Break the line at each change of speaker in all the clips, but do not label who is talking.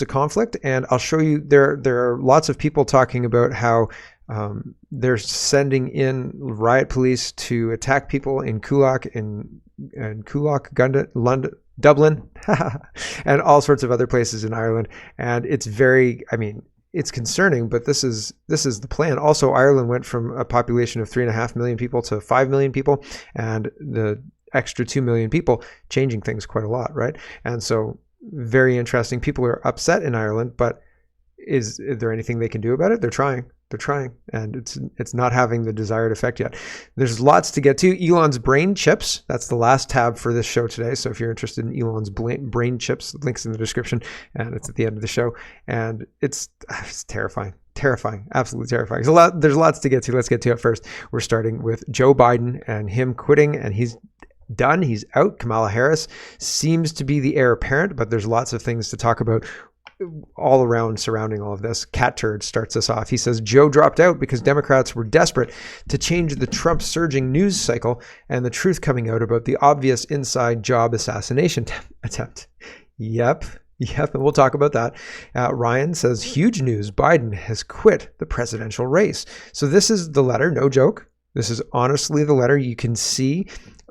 to conflict, and I'll show you there are lots of people talking about how they're sending in riot police to attack people in Kulak London, Dublin, and all sorts of other places in Ireland. And it's it's concerning, but this is the plan. Also, Ireland went from a population of 3.5 million people to 5 million people, and the extra 2 million people changing things quite a lot, right? And so very interesting. People are upset in Ireland, but is there anything they can do about it? They're trying, and it's not having the desired effect yet. There's lots to get to. Elon's brain chips, that's the last tab for this show today. So if you're interested in Elon's brain chips, links in the description, and it's at the end of the show. And it's terrifying, absolutely terrifying. There's lots to get to. Let's get to it first. We're starting with Joe Biden and him quitting, and he's done. He's out. Kamala Harris seems to be the heir apparent, but there's lots of things to talk about all around surrounding all of this. Cat Turd starts us off. He says, Joe dropped out because Democrats were desperate to change the Trump surging news cycle and the truth coming out about the obvious inside job assassination attempt. Yep. And we'll talk about that. Ryan says, huge news. Biden has quit the presidential race. So this is the letter. No joke. This is honestly the letter. You can see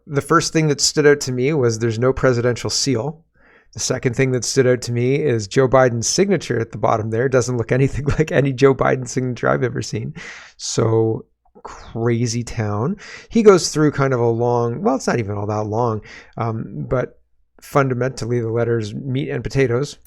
the first thing that stood out to me was there's no presidential seal. The second thing that stood out to me is Joe Biden's signature at the bottom there. It doesn't look anything like any Joe Biden signature I've ever seen. So crazy town. He goes through kind of a long, well, it's not even all that long, but fundamentally the letter's meat and potatoes.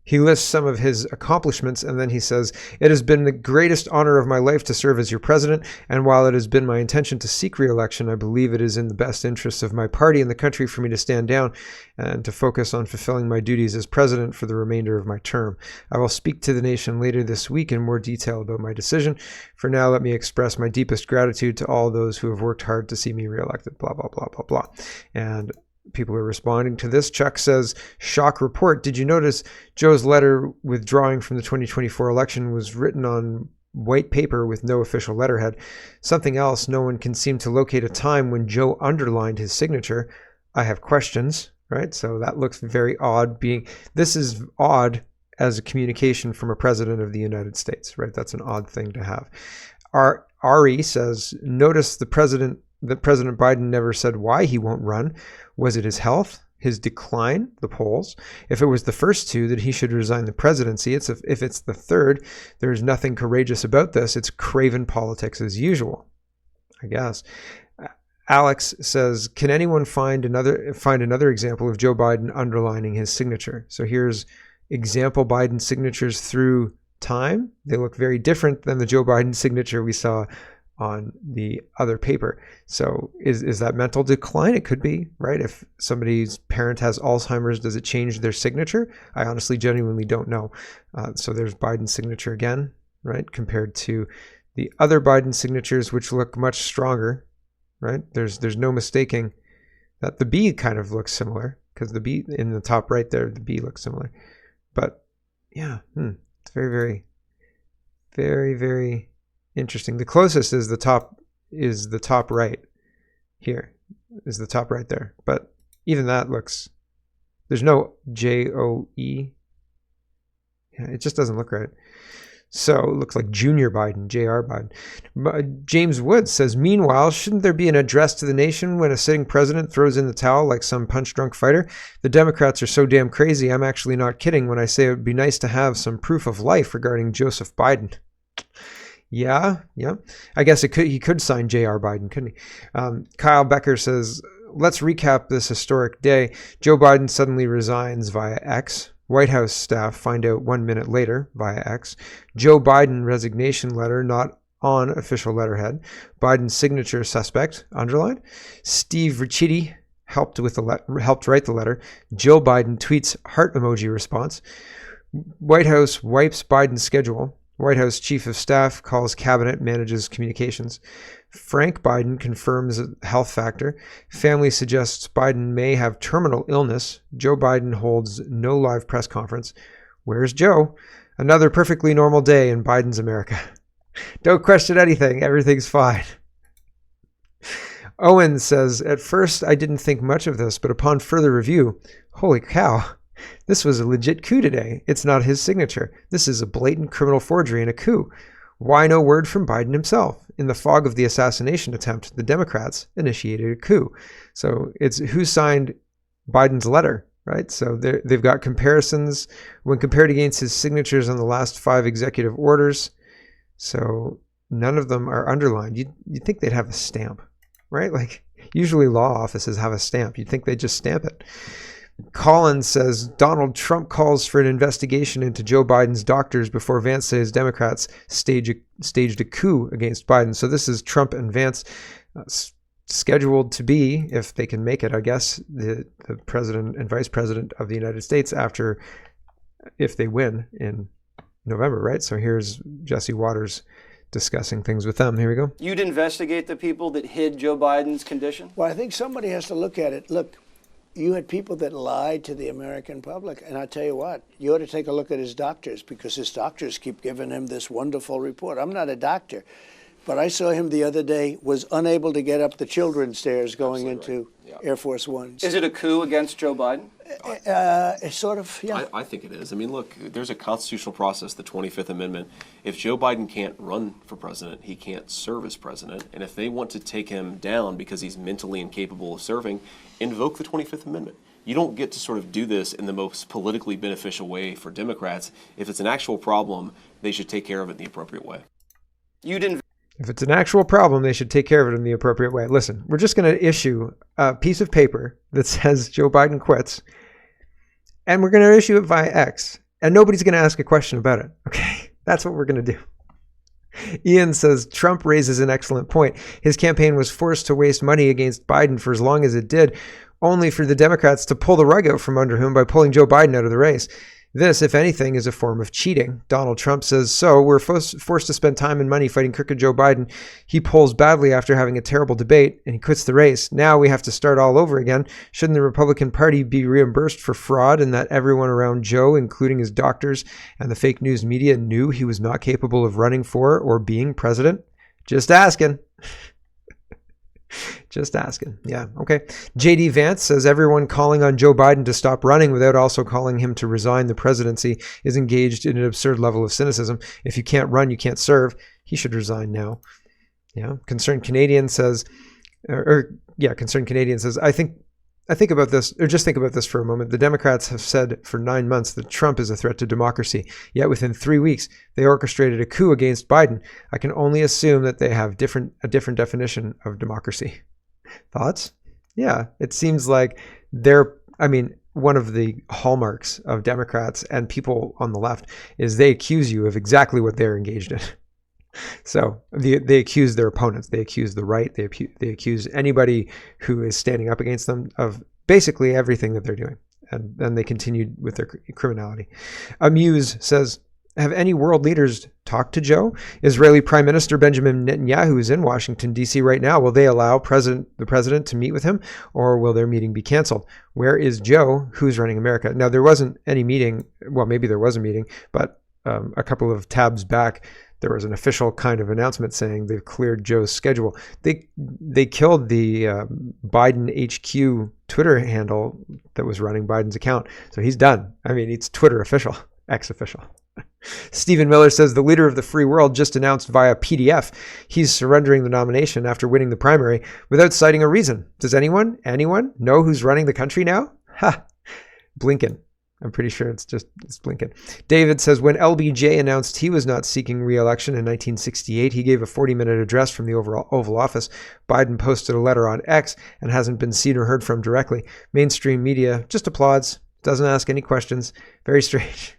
He lists some of his accomplishments, and then he says, it has been the greatest honor of my life to serve as your president, and while it has been my intention to seek re-election, I believe it is in the best interests of my party and the country for me to stand down and to focus on fulfilling my duties as president for the remainder of my term. I will speak to the nation later this week in more detail about my decision. For now, let me express my deepest gratitude to all those who have worked hard to see me re-elected, blah, blah, blah, blah, blah. And people are responding to this. Chuck says, shock report. Did you notice Joe's letter withdrawing from the 2024 election was written on white paper with no official letterhead? Something else, no one can seem to locate a time when Joe underlined his signature. I have questions, right? So that looks very odd. This is odd as a communication from a president of the United States, right? That's an odd thing to have. Ari says, notice that President Biden never said why he won't run. Was it his health, his decline, the polls? If it was the first two, that he should resign the presidency. If it's the third, there is nothing courageous about this. It's craven politics as usual, I guess. Alex says, can anyone find another example of Joe Biden underlining his signature? So here's example Biden signatures through time. They look very different than the Joe Biden signature we saw on the other paper. So is that mental decline? It could be, right? If somebody's parent has Alzheimer's, does it change their signature? I honestly genuinely don't know. So there's Biden's signature again, right? Compared to the other Biden signatures, which look much stronger, right? There's no mistaking that the B kind of looks similar, because the B in the top right there, the B looks similar. But yeah, it's very, very, very, very interesting. The closest is the top right here, is the top right there. But even that looks, there's no J-O-E. Yeah, it just doesn't look right. So it looks like Junior Biden, J.R. Biden. James Woods says, meanwhile, shouldn't there be an address to the nation when a sitting president throws in the towel like some punch-drunk fighter? The Democrats are so damn crazy, I'm actually not kidding when I say it would be nice to have some proof of life regarding Joseph Biden. Yeah. I guess he could sign J.R. Biden, couldn't he? Kyle Becker says, let's recap this historic day. Joe Biden suddenly resigns via X. White House staff find out 1 minute later via X. Joe Biden resignation letter not on official letterhead. Biden's signature suspect underlined. Steve Riccitti helped write the letter. Jill Biden tweets heart emoji response. White House wipes Biden's schedule. White House Chief of Staff calls cabinet, manages communications. Frank Biden confirms a health factor. Family suggests Biden may have terminal illness. Joe Biden holds no live press conference. Where's Joe? Another perfectly normal day in Biden's America. Don't question anything. Everything's fine. Owen says, at first I didn't think much of this, but upon further review, holy cow. This was a legit coup today. It's not his signature. This is a blatant criminal forgery and a coup. Why no word from Biden himself? In the fog of the assassination attempt, the Democrats initiated a coup. So it's who signed Biden's letter, right? So they've got comparisons when compared against his signatures on the last 5 executive orders. So none of them are underlined. You'd think they'd have a stamp, right? Like usually law offices have a stamp. You'd think they'd just stamp it. Collins says Donald Trump calls for an investigation into Joe Biden's doctors before Vance says Democrats staged a coup against Biden. So this is Trump and Vance scheduled to be, if they can make it, I guess, the president and vice president of the United States if they win in November, right? So here's Jesse Waters discussing things with them. Here we go.
You'd investigate the people that hid Joe Biden's condition?
Well, I think somebody has to look at it. Look, you had people that lied to the American public. And I tell you what, you ought to take a look at his doctors, because his doctors keep giving him this wonderful report. I'm not a doctor, but I saw him the other day, was unable to get up the children's stairs going into Air Force One.
Is it a coup against Joe Biden?
Sort of, yeah.
I think it is. I mean, look, there's a constitutional process, the 25th Amendment. If Joe Biden can't run for president, he can't serve as president. And if they want to take him down because he's mentally incapable of serving, invoke the 25th Amendment. You don't get to sort of do this in the most politically beneficial way for Democrats. If it's an actual problem, they should take care of it in the appropriate way.
If it's an actual problem, they should take care of it in the appropriate way. Listen, we're just going to issue a piece of paper that says Joe Biden quits, and we're going to issue it via X, and nobody's going to ask a question about it. Okay, that's what we're going to do. Ian says Trump raises an excellent point. His campaign was forced to waste money against Biden for as long as it did, only for the Democrats to pull the rug out from under him by pulling Joe Biden out of the race. This, if anything, is a form of cheating. Donald Trump says, so we're forced to spend time and money fighting crooked Joe Biden. He polls badly after having a terrible debate, and he quits the race. Now we have to start all over again. Shouldn't the Republican Party be reimbursed for fraud, and that everyone around Joe, including his doctors and the fake news media, knew he was not capable of running for or being president? Just asking. Just asking. Yeah, okay. JD Vance says everyone calling on Joe Biden to stop running without also calling him to resign the presidency is engaged in an absurd level of cynicism. If you can't run, you can't serve. He should resign now. Yeah. Concerned Canadian says, Concerned Canadian says, I think about this, or just think about this for a moment. The Democrats have said for 9 months that Trump is a threat to democracy. Yet within 3 weeks, they orchestrated a coup against Biden. I can only assume that they have a different definition of democracy. Thoughts? Yeah, it seems like one of the hallmarks of Democrats and people on the left is they accuse you of exactly what they're engaged in. So they accuse their opponents. They accuse the right. They accuse anybody who is standing up against them of basically everything that they're doing. And then they continued with their criminality. Amuse says, have any world leaders talked to Joe? Israeli Prime Minister Benjamin Netanyahu is in Washington, D.C. right now. Will they allow the president to meet with him, or will their meeting be canceled? Where is Joe? Who's running America? Now, there wasn't any meeting. Well, maybe there was a meeting, but a couple of tabs back, there was an official kind of announcement saying they've cleared Joe's schedule. They killed the Biden HQ Twitter handle that was running Biden's account. So he's done. I mean, it's Twitter official, ex-official. Stephen Miller says the leader of the free world just announced via PDF he's surrendering the nomination after winning the primary without citing a reason. Does anyone know who's running the country now? Ha! Blinken. I'm pretty sure it's Blinken. David says when LBJ announced he was not seeking re-election in 1968, he gave a 40-minute address from the Oval Office. Biden posted a letter on X and hasn't been seen or heard from directly. Mainstream media just applauds, doesn't ask any questions. Very strange.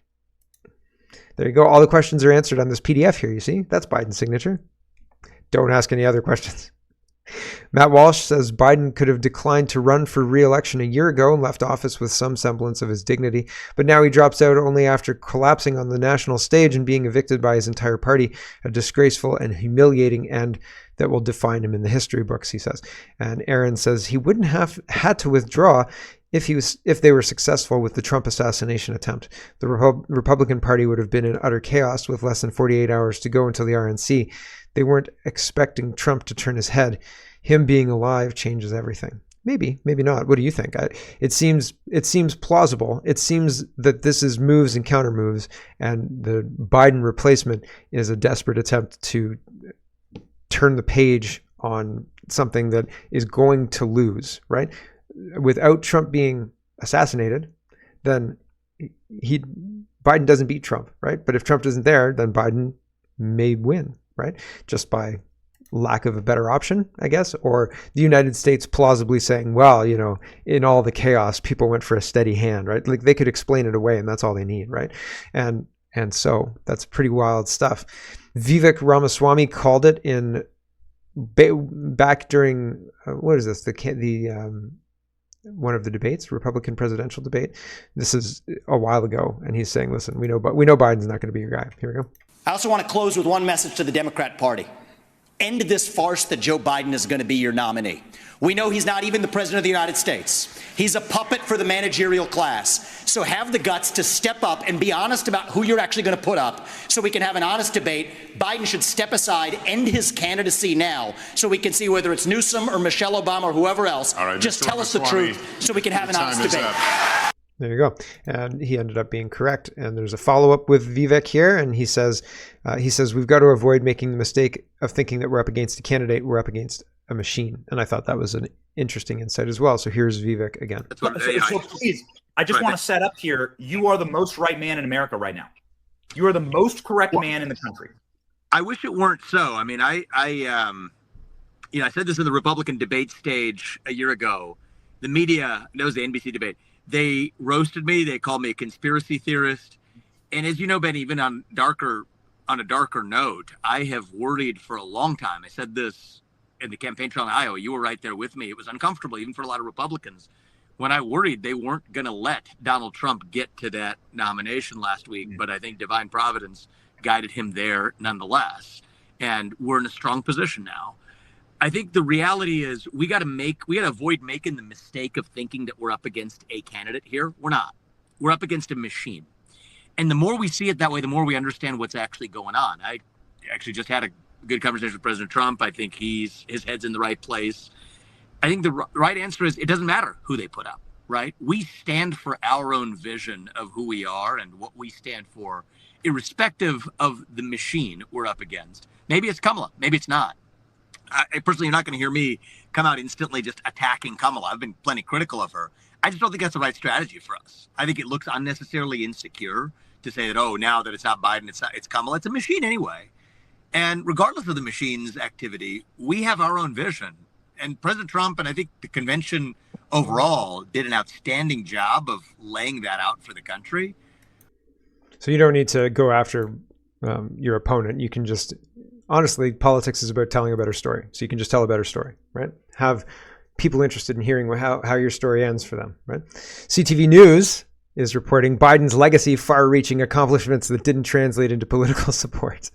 There you go. All the questions are answered on this PDF here, you see? That's Biden's signature. Don't ask any other questions. Matt Walsh says Biden could have declined to run for re-election a year ago and left office with some semblance of his dignity, but now he drops out only after collapsing on the national stage and being evicted by his entire party, a disgraceful and humiliating end that will define him in the history books, he says. And Aaron says he wouldn't have had to withdraw if they were successful with the Trump assassination attempt. The Republican Party would have been in utter chaos with less than 48 hours to go until the RNC. They weren't expecting Trump to turn his head. Him being alive changes everything. Maybe, maybe not. What do you think? It seems plausible. It seems that this is moves and counter moves, and the Biden replacement is a desperate attempt to turn the page on something that is going to lose, right? Without Trump being assassinated, then Biden doesn't beat Trump, right? But if Trump isn't there, then Biden may win, right? Just by lack of a better option, I guess, or the United States plausibly saying, well, in all the chaos, people went for a steady hand, right? Like they could explain it away and that's all they need, right? And so that's pretty wild stuff. Vivek Ramaswamy called it in back during, what is this? The one of the debates, Republican presidential debate. This is a while ago. And he's saying, listen, we know Biden's not going to be your guy. Here we go.
I also want to close with one message to the Democrat Party. End this farce that Joe Biden is going to be your nominee. We know he's not even the president of the United States. He's a puppet for the managerial class. So have the guts to step up and be honest about who you're actually going to put up so we can have an honest debate. Biden should step aside, end his candidacy now so we can see whether it's Newsom or Michelle Obama or whoever else.
All right,
just
Mr.
tell us the
Ramaswamy,
truth so we can have an honest
time is
debate.
up.
There you go. And he ended up being correct. And there's a follow-up with Vivek here. And he says, we've got to avoid making the mistake of thinking that we're up against a candidate. We're up against a machine. And I thought that was an interesting insight as well. So here's Vivek again.
So please, I just want to set up here. You are the most right man in America right now. You are the most correct man in the country.
I wish it weren't so. I mean, I said this in the Republican debate stage a year ago. The media, that was the NBC debate. They roasted me. They called me a conspiracy theorist. And as you know, Ben, even on a darker note, I have worried for a long time. I said this in the campaign trail in Iowa. You were right there with me. It was uncomfortable, even for a lot of Republicans, when I worried they weren't going to let Donald Trump get to that nomination last week. But I think divine providence guided him there nonetheless. And we're in a strong position now. I think the reality is we got to avoid making the mistake of thinking that we're up against a candidate here. We're not. We're up against a machine. And the more we see it that way, the more we understand what's actually going on. I actually just had a good conversation with President Trump. I think his head's in the right place. I think the right answer is it doesn't matter who they put up, right? We stand for our own vision of who we are and what we stand for, irrespective of the machine we're up against. Maybe it's Kamala. Maybe it's not. I personally, you're not going to hear me come out instantly just attacking Kamala. I've been plenty critical of her. I just don't think that's the right strategy for us. I think it looks unnecessarily insecure to say that, oh, now that it's not Biden, it's Kamala. It's a machine anyway. And regardless of the machine's activity, we have our own vision. And President Trump, and I think the convention overall, did an outstanding job of laying that out for the country.
So you don't need to go after your opponent. You can just... Honestly, politics is about telling a better story. So you can just tell a better story, right? Have people interested in hearing how your story ends for them, right? CTV News is reporting Biden's legacy, far-reaching accomplishments that didn't translate into political support.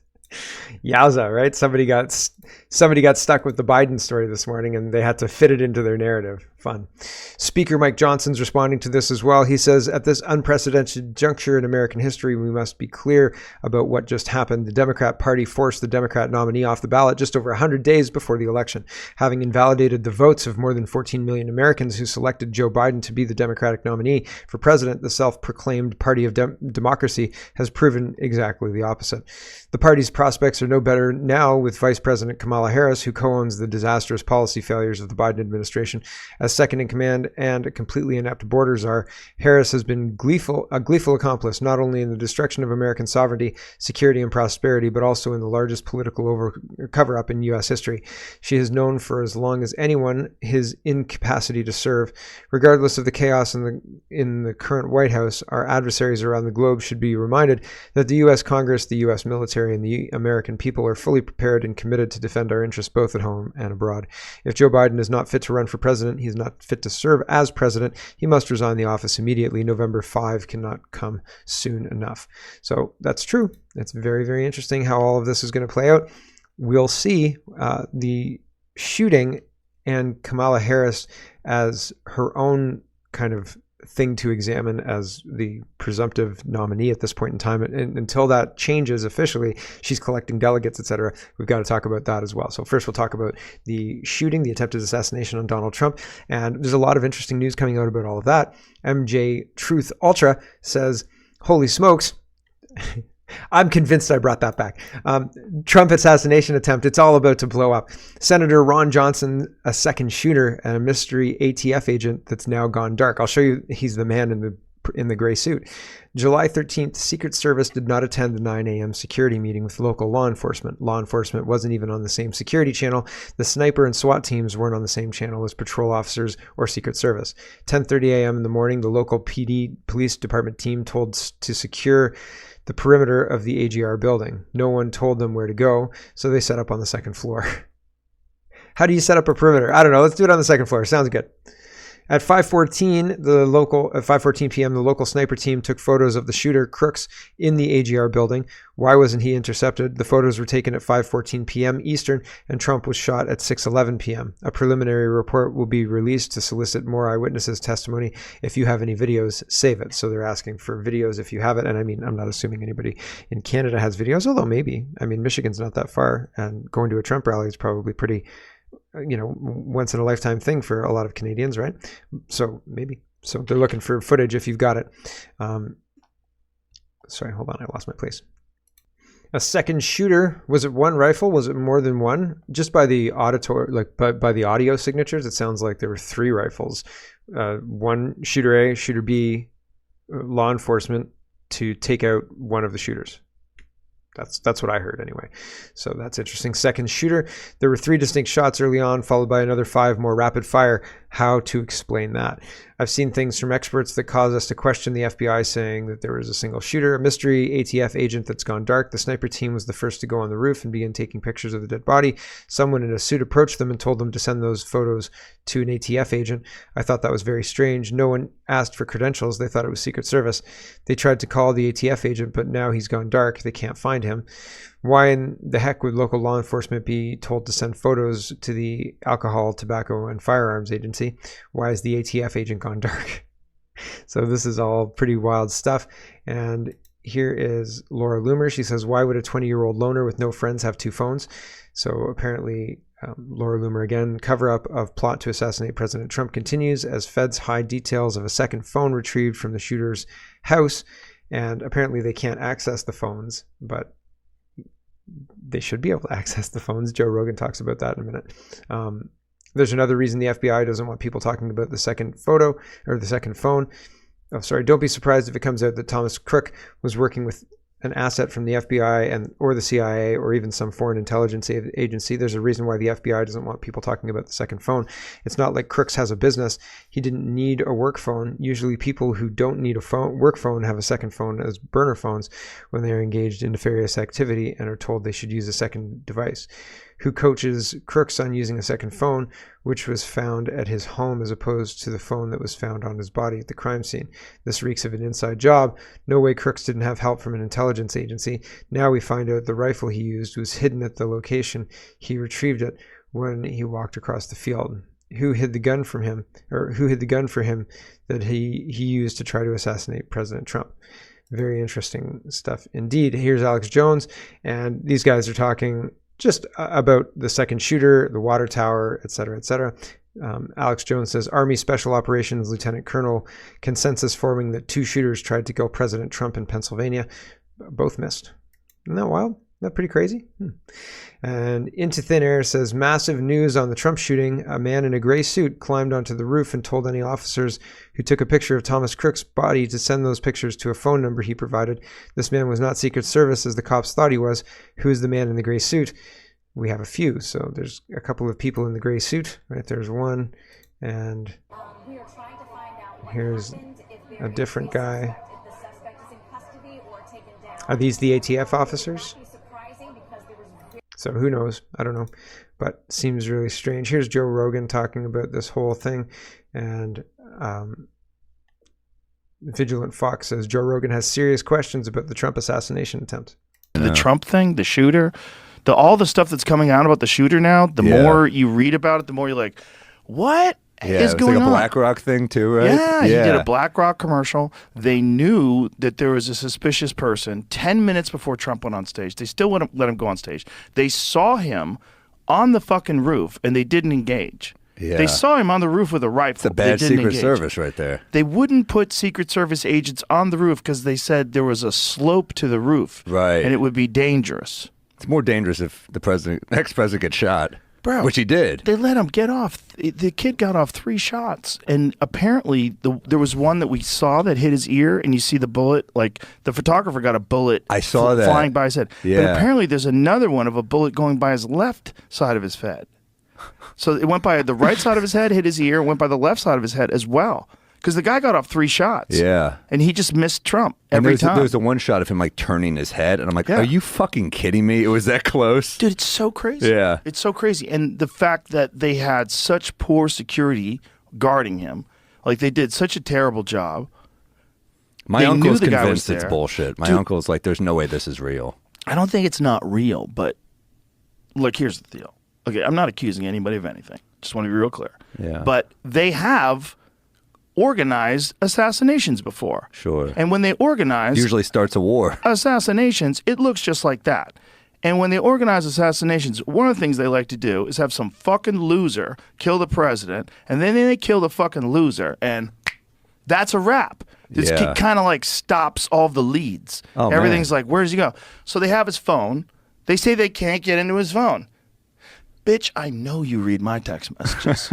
Yowza, right? Somebody got stuck with the Biden story this morning and they had to fit it into their narrative. Fun. Speaker Mike Johnson's responding to this as well. He says, at this unprecedented juncture in American history, we must be clear about what just happened. The Democrat Party forced the Democrat nominee off the ballot just over 100 days before the election, having invalidated the votes of more than 14 million Americans who selected Joe Biden to be the Democratic nominee for president. The self-proclaimed party of democracy has proven exactly the opposite. The party's prospects are no better now with Vice President Kamala Harris, who co-owns the disastrous policy failures of the Biden administration, as second in command and a completely inept border czar. Harris has been a gleeful accomplice, not only in the destruction of American sovereignty, security, and prosperity, but also in the largest political cover-up in U.S. history. She has known for as long as anyone his incapacity to serve. Regardless of the chaos in the current White House, our adversaries around the globe should be reminded that the U.S. Congress, the U.S. military, and the American people are fully prepared and committed to defend our interests both at home and abroad. If Joe Biden is not fit to run for president, he's not fit to serve as president. He must resign the office immediately. November 5 cannot come soon enough. So that's true. It's very, very interesting how all of this is going to play out. We'll see the shooting and Kamala Harris as her own kind of thing to examine as the presumptive nominee at this point in time. And until that changes officially, she's collecting delegates, etc. We've got to talk about that as well. So first we'll talk about the shooting, the attempted assassination on Donald Trump. And there's a lot of interesting news coming out about all of that. MJ Truth Ultra says, holy smokes. I'm convinced I brought that back. Trump assassination attempt. It's all about to blow up. Senator Ron Johnson, a second shooter and a mystery ATF agent that's now gone dark. I'll show you. He's the man in the gray suit. July 13th, Secret Service did not attend the 9 a.m. security meeting with local law enforcement. Law enforcement wasn't even on the same security channel. The sniper and SWAT teams weren't on the same channel as patrol officers or Secret Service. 10:30 a.m. in the morning, the local PD police department team told to secure the perimeter of the AGR building. No one told them where to go, so they set up on the second floor. How do you set up a perimeter? I don't know. Let's do it on the second floor. Sounds good. At 5:14 p.m., the local sniper team took photos of the shooter, Crooks, in the AGR building. Why wasn't he intercepted? The photos were taken at 5:14 p.m. Eastern, and Trump was shot at 6:11 p.m. A preliminary report will be released to solicit more eyewitnesses' testimony. If you have any videos, save it. So they're asking for videos if you have it. And I mean, I'm not assuming anybody in Canada has videos, although maybe. I mean, Michigan's not that far, and going to a Trump rally is probably pretty, once in a lifetime thing for a lot of Canadians, right? So maybe. So they're looking for footage if you've got it. Sorry, hold on. I lost my place. A second shooter. Was it one rifle? Was it more than one? Just by the by the audio signatures, it sounds like there were 3 rifles. One shooter A, shooter B, law enforcement to take out one of the shooters. That's what I heard anyway. So that's interesting. Second shooter. There were 3 distinct shots early on, followed by another 5 more rapid fire. How to explain that? I've seen things from experts that cause us to question the FBI, saying that there was a single shooter, a mystery ATF agent that's gone dark. The sniper team was the first to go on the roof and begin taking pictures of the dead body. Someone in a suit approached them and told them to send those photos to an ATF agent. I thought that was very strange. No one asked for credentials. They thought it was Secret Service. They tried to call the ATF agent, but now he's gone dark. They can't find him. Why in the heck would local law enforcement be told to send photos to the Alcohol, Tobacco, and Firearms Agency? Why is the ATF agent gone dark? So this is all pretty wild stuff. And here is Laura Loomer. She says, why would a 20-year-old loner with no friends have 2 phones? So apparently, Laura Loomer again, cover-up of plot to assassinate President Trump continues as feds hide details of a second phone retrieved from the shooter's house. And apparently they can't access the phones, but they should be able to access the phones. Joe Rogan talks about that in a minute. There's another reason the FBI doesn't want people talking about the second photo or the second phone. Oh, sorry. Don't be surprised if it comes out that Thomas Crook was working with an asset from the FBI or the CIA or even some foreign intelligence agency. There's a reason why the FBI doesn't want people talking about the second phone. It's not like Crooks has a business. He didn't need a work phone. Usually people who don't need a work phone have a second phone as burner phones when they're engaged in nefarious activity and are told they should use a second device. Who coaches Crooks on using a second phone, which was found at his home as opposed to the phone that was found on his body at the crime scene? This reeks of an inside job. No way Crooks didn't have help from an intelligence agency. Now we find out the rifle he used was hidden at the location. He retrieved it when he walked across the field. Who hid the gun from him, or who hid the gun for him that he used to try to assassinate President Trump? Very interesting stuff indeed. Here's Alex Jones, and these guys are talking just about the second shooter, the water tower, et cetera, et cetera. Alex Jones says, Army Special Operations Lieutenant Colonel consensus forming that 2 shooters tried to kill President Trump in Pennsylvania. Both missed. Isn't that wild? Isn't that pretty crazy? And Into Thin Air says, massive news on the Trump shooting. A man in a gray suit climbed onto the roof and told any officers who took a picture of Thomas Crook's body to send those pictures to a phone number he provided. This man was not Secret Service as the cops thought he was. Who is the man in the gray suit? We have a few. So there's a couple of people in the gray suit, right? There's one, and here's a different guy. Are these the ATF officers? So who knows? I don't know, but seems really strange. Here's Joe Rogan talking about this whole thing, and Vigilant Fox says Joe Rogan has serious questions about the Trump assassination attempt.
The Trump thing, the shooter, all the stuff that's coming out about the shooter now, the more you read about it, the more you're like, what?
Yeah,
is
it was
going
like a
on?
BlackRock thing too, right?
Yeah, he did a BlackRock commercial. They knew that there was a suspicious person 10 minutes before Trump went on stage. They still wouldn't let him go on stage. They saw him on the fucking roof, and they didn't engage.
Yeah.
They saw him on the roof with a rifle.
It's a bad
They didn't
Secret
engage.
Service right there.
They wouldn't put Secret Service agents on the roof because they said there was a slope to the roof.
Right.
And it would be dangerous.
It's more dangerous if the ex-president gets shot.
Bro,
which he did.
They let him get off. The kid got off 3 shots, and apparently there was one that we saw that hit his ear, and you see the bullet. Like the photographer got a bullet.
I saw that
flying by his head.
Yeah.
But apparently there's another one of a bullet going by his left side of his head. So it went by the right side of his head, hit his ear, went by the left side of his head as well. Because the guy got off 3 shots.
Yeah.
And he just missed Trump every time.
There's the one shot of him like turning his head, and I'm like, are you fucking kidding me? It was that close?
Dude, it's so crazy.
Yeah.
It's so crazy. And the fact that they had such poor security guarding him, like they did such a terrible job.
My uncle's
the guy was
convinced it's
there.
bullshit. My
Dude,
uncle's like, there's no way this is real.
I don't think it's not real, but look, here's the deal. Okay, I'm not accusing anybody of anything. Just want to be real clear.
Yeah.
But they have organized assassinations before.
Sure.
And when they organize
Usually starts a war.
assassinations, it looks just like that. And when they organize assassinations, one of the things they like to do is have some fucking loser kill the president, and then they kill the fucking loser, and that's a wrap. This
Yeah.
kind of like stops all the leads.
Oh,
Everything's
man.
like, where does he go? So they have his phone. They say they can't get into his phone. Bitch, I know you read my text messages.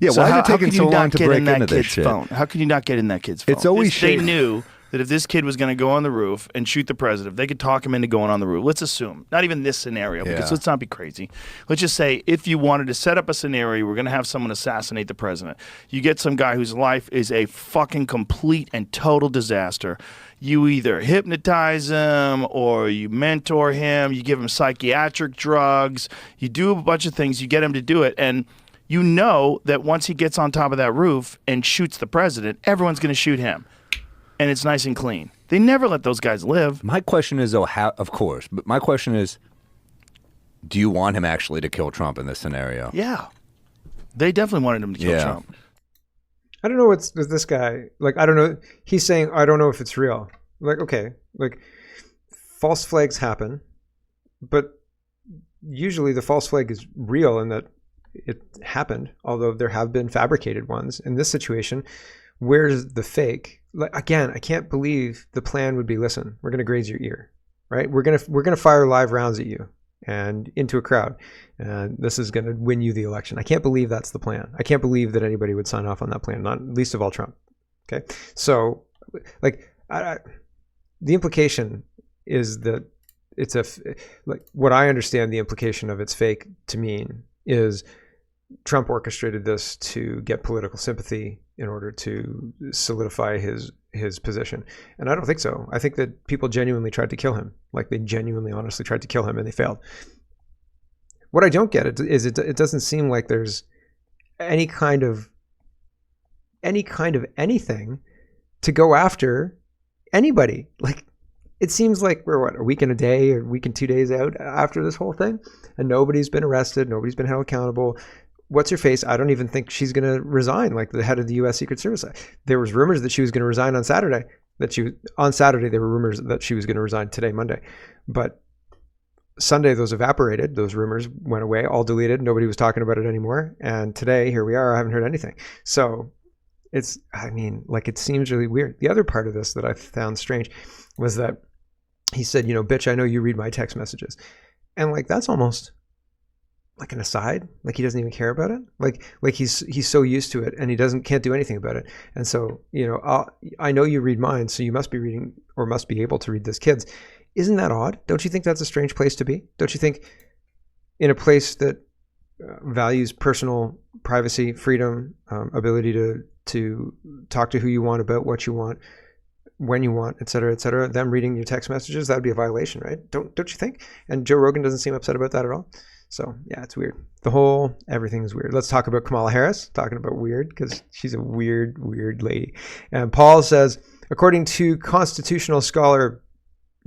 Yeah,
So
why
how
is it taking
could you
so long
not
to
get
break
in that
into this
kid's
shit?
phone? How can you not get in that kid's phone?
It's always
They
shit.
knew that if this kid was going to go on the roof and shoot the president, they could talk him into going on the roof. Let's assume, not even this scenario, because
Yeah.
let's not be crazy. Let's just say if you wanted to set up a scenario, we're going to have someone assassinate the president. You get some guy whose life is a fucking complete and total disaster. You either hypnotize him or you mentor him, you give him psychiatric drugs, you do a bunch of things, you get him to do it, and you know that once he gets on top of that roof and shoots the president, everyone's going to shoot him. And it's nice and clean. They never let those guys live.
My question is, though, how? Of course, but my question is, do you want him actually to kill Trump in this scenario?
Yeah. They definitely wanted him to kill
Yeah.
Trump.
I don't know what's with this guy. Like, I don't know. He's saying, I don't know if it's real. Like, okay, like false flags happen, but usually the false flag is real in that it happened, although there have been fabricated ones. In this situation, where's the fake? Like, again, I can't believe the plan would be, listen, we're going to graze your ear, right? We're going to fire live rounds at you and into a crowd, and this is going to win you the election. I can't believe that's the plan. I can't believe that anybody would sign off on that plan, not least of all Trump. Okay, so like the implication is that it's like what I understand the implication of it's fake to mean is Trump orchestrated this to get political sympathy in order to solidify his position. And I don't think so. I think that people genuinely tried to kill him. Like they genuinely, honestly tried to kill him and they failed. What I don't get is it doesn't seem like there's any kind of anything to go after anybody. Like it seems like we're what, a week and a day or a week and 2 days out after this whole thing, and nobody's been arrested, nobody's been held accountable. What's her face? I don't even think she's going to resign, like the head of the U.S. Secret Service. There was rumors that she was going to resign on Saturday. On Saturday there were rumors that she was going to resign today, Monday, but Sunday those evaporated. Those rumors went away, all deleted. Nobody was talking about it anymore. And today, here we are. I haven't heard anything. So it's, I mean, like it seems really weird. The other part of this that I found strange was that he said, you know, bitch, I know you read my text messages. And like, that's almost like an aside. Like he doesn't even care about it. Like he's so used to it and he can't do anything about it. And so, you know, I know you read mine, so you must be reading or must be able to read this kid's. Isn't that odd? Don't you think that's a strange place to be? Don't you think in a place that values personal privacy, freedom, ability to talk to who you want about what you want, when you want, et cetera, them reading your text messages, that would be a violation, right? Don't you think? And Joe Rogan doesn't seem upset about that at all. So yeah, it's weird. Everything is weird. Let's talk about Kamala Harris, talking about weird, because she's a weird lady. And Paul says, according to constitutional scholar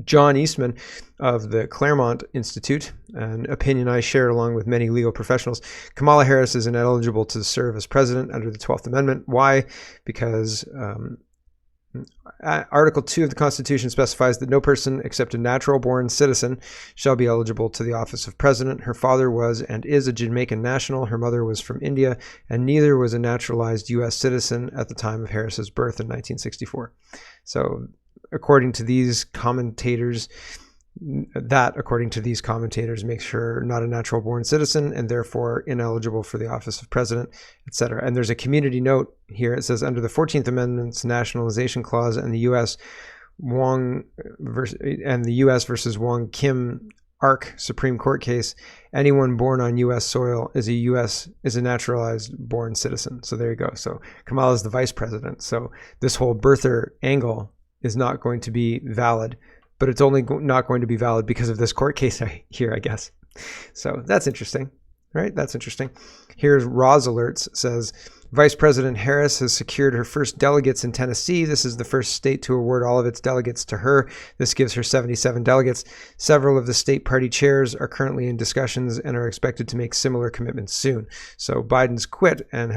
John Eastman of the Claremont Institute, an opinion I share along with many legal professionals, Kamala Harris is ineligible to serve as president under the 12th Amendment. Why? Because Article 2 of the Constitution specifies that no person except a natural-born citizen shall be eligible to the office of president. Her father was and is a Jamaican national. Her mother was from India, and neither was a naturalized U.S. citizen at the time of Harris's birth in 1964. So, according to these commentators, makes her not a natural born citizen and therefore ineligible for the office of president, etc. And there's a community note here. It says under the 14th Amendment's nationalization clause and the U.S. versus Wong Kim Ark Supreme Court case, anyone born on U.S. soil is a naturalized born citizen. So there you go. So Kamala is the vice president. So this whole birther angle is not going to be valid, but it's only not going to be valid because of this court case here, I guess. So that's interesting, right? That's interesting. Here's Roz Alerts says, Vice President Harris has secured her first delegates in Tennessee. This is the first state to award all of its delegates to her. This gives her 77 delegates. Several of the state party chairs are currently in discussions and are expected to make similar commitments soon. So Biden's quit and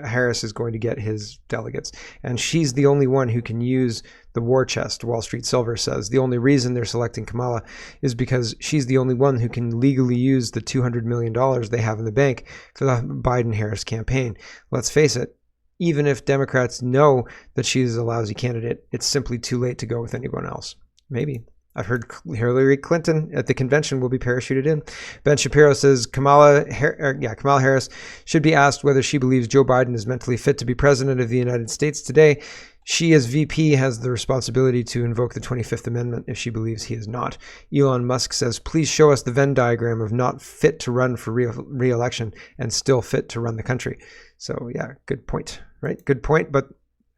Harris is going to get his delegates. And she's the only one who can use the war chest, Wall Street Silver says. The only reason they're selecting Kamala is because she's the only one who can legally use the $200 million they have in the bank for the Biden-Harris campaign. Let's face it, even if Democrats know that she's a lousy candidate, it's simply too late to go with anyone else. Maybe. I've heard Hillary Clinton at the convention will be parachuted in. Ben Shapiro says Kamala Harris should be asked whether she believes Joe Biden is mentally fit to be president of the United States today. She, as VP, has the responsibility to invoke the 25th Amendment if she believes he is not. Elon Musk says, please show us the Venn diagram of not fit to run for re-election and still fit to run the country. So, yeah, good point, right? Good point, but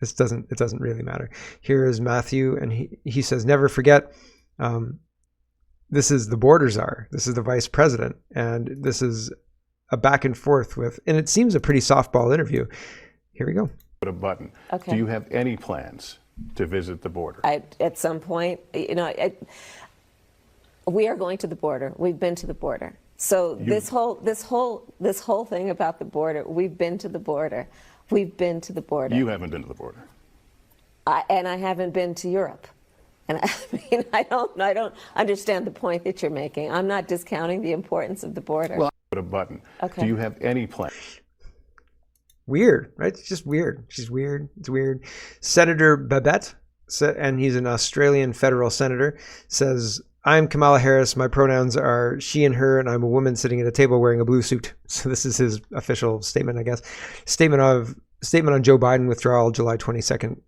it doesn't really matter. Here is Matthew, and he says, never forget, this is the border czar. This is the vice president, and this is a back and forth with, and it seems a pretty softball interview. Here we go.
A button.
Okay.
Do you have any plans to visit the border?
At some point, we are going to the border. We've been to the border. So this whole thing about the border, we've been to the border. We've been to the border.
You haven't been to the border.
And I haven't been to Europe. And I mean, I don't understand the point that you're making. I'm not discounting the importance of the border.
Well, put a button.
Okay.
Do you have any plans?
Weird, right? It's just weird. She's weird. It's weird. Senator Babette, and he's an Australian federal senator, says, I'm Kamala Harris. My pronouns are she and her, and I'm a woman sitting at a table wearing a blue suit. So this is his official statement, I guess. Statement on Joe Biden withdrawal, July 22nd,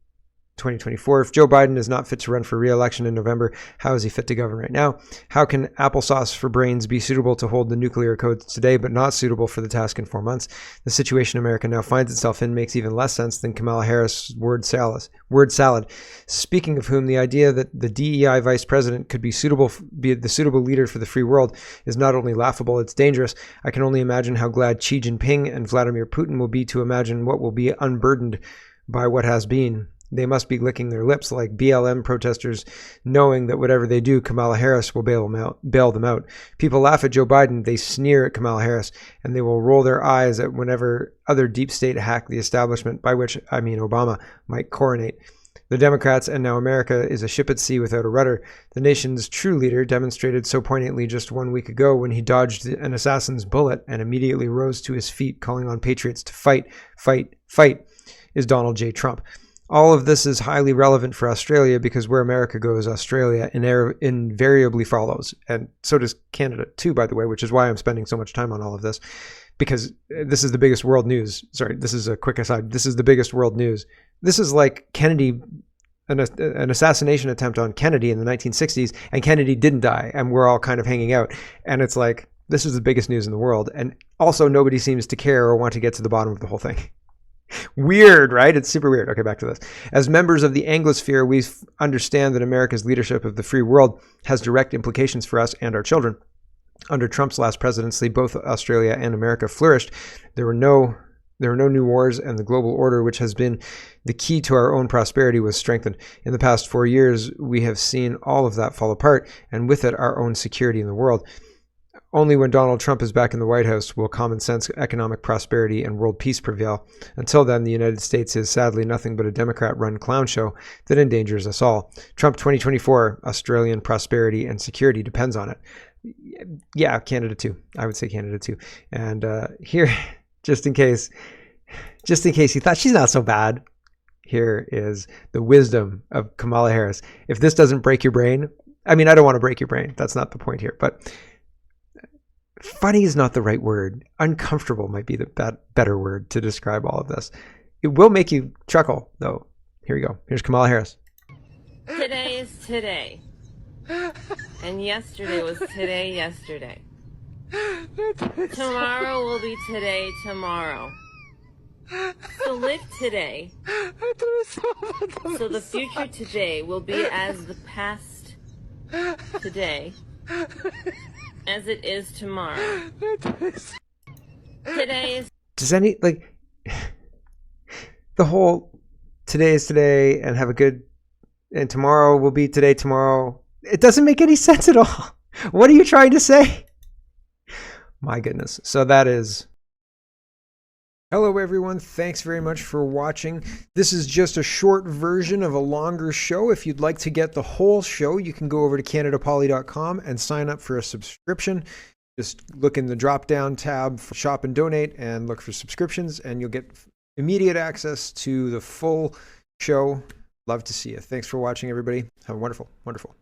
2024. If Joe Biden is not fit to run for re-election in November, how is he fit to govern right now? How can applesauce for brains be suitable to hold the nuclear codes today, but not suitable for the task in 4 months? The situation America now finds itself in makes even less sense than Kamala Harris' word salad. Speaking of whom, the idea that the DEI vice president could be the suitable leader for the free world is not only laughable, it's dangerous. I can only imagine how glad Xi Jinping and Vladimir Putin will be to imagine what will be unburdened by what has been. They must be licking their lips like BLM protesters, knowing that whatever they do, Kamala Harris will bail them out. People laugh at Joe Biden, they sneer at Kamala Harris, and they will roll their eyes at whenever other deep state hack the establishment, by which I mean Obama, might coronate. The Democrats and now America is a ship at sea without a rudder. The nation's true leader demonstrated so poignantly just 1 week ago when he dodged an assassin's bullet and immediately rose to his feet, calling on patriots to fight, fight, fight, is Donald J. Trump. All of this is highly relevant for Australia because where America goes, Australia invariably follows. And so does Canada too, by the way, which is why I'm spending so much time on all of this, because this is the biggest world news. Sorry, this is a quick aside. This is the biggest world news. This is like Kennedy, an assassination attempt on Kennedy in the 1960s, and Kennedy didn't die, and we're all kind of hanging out. And it's like, this is the biggest news in the world. And also nobody seems to care or want to get to the bottom of the whole thing. Weird, right? It's super weird. Okay, back to this. As members of the Anglosphere, we understand that America's leadership of the free world has direct implications for us and our children. Under Trump's last presidency, both Australia and America flourished. There were no There were no new wars, and the global order, which has been the key to our own prosperity, was strengthened. In the past 4 years, we have seen all of that fall apart, and with it, our own security in the world. Only when Donald Trump is back in the White House will common sense, economic prosperity, and world peace prevail. Until then, the United States is sadly nothing but a Democrat-run clown show that endangers us all. Trump 2024, Australian prosperity and security depends on it. Yeah, Canada too. I would say Canada too. And here, just in case you thought she's not so bad, here is the wisdom of Kamala Harris. If this doesn't break your brain, I mean, I don't want to break your brain. That's not the point here, but funny is not the right word. Uncomfortable might be the better word to describe all of this. It will make you chuckle, though. Here we go. Here's Kamala Harris.
Today is today. And yesterday was today yesterday. Tomorrow will be today tomorrow. So live today. So the future today will be as the past today. As it is tomorrow. Today is...
Does any, like, the whole today is today and have a good, and tomorrow will be today tomorrow. It doesn't make any sense at all. What are you trying to say? My goodness. So that is... Hello everyone, thanks very much for watching. This is just a short version of a longer show. If you'd like to get the whole show, you can go over to CanadaPoly.com and sign up for a subscription. Just look in the drop-down tab for Shop and Donate and look for subscriptions, and you'll get immediate access to the full show. Love to see you. Thanks for watching, everybody. Have a wonderful, wonderful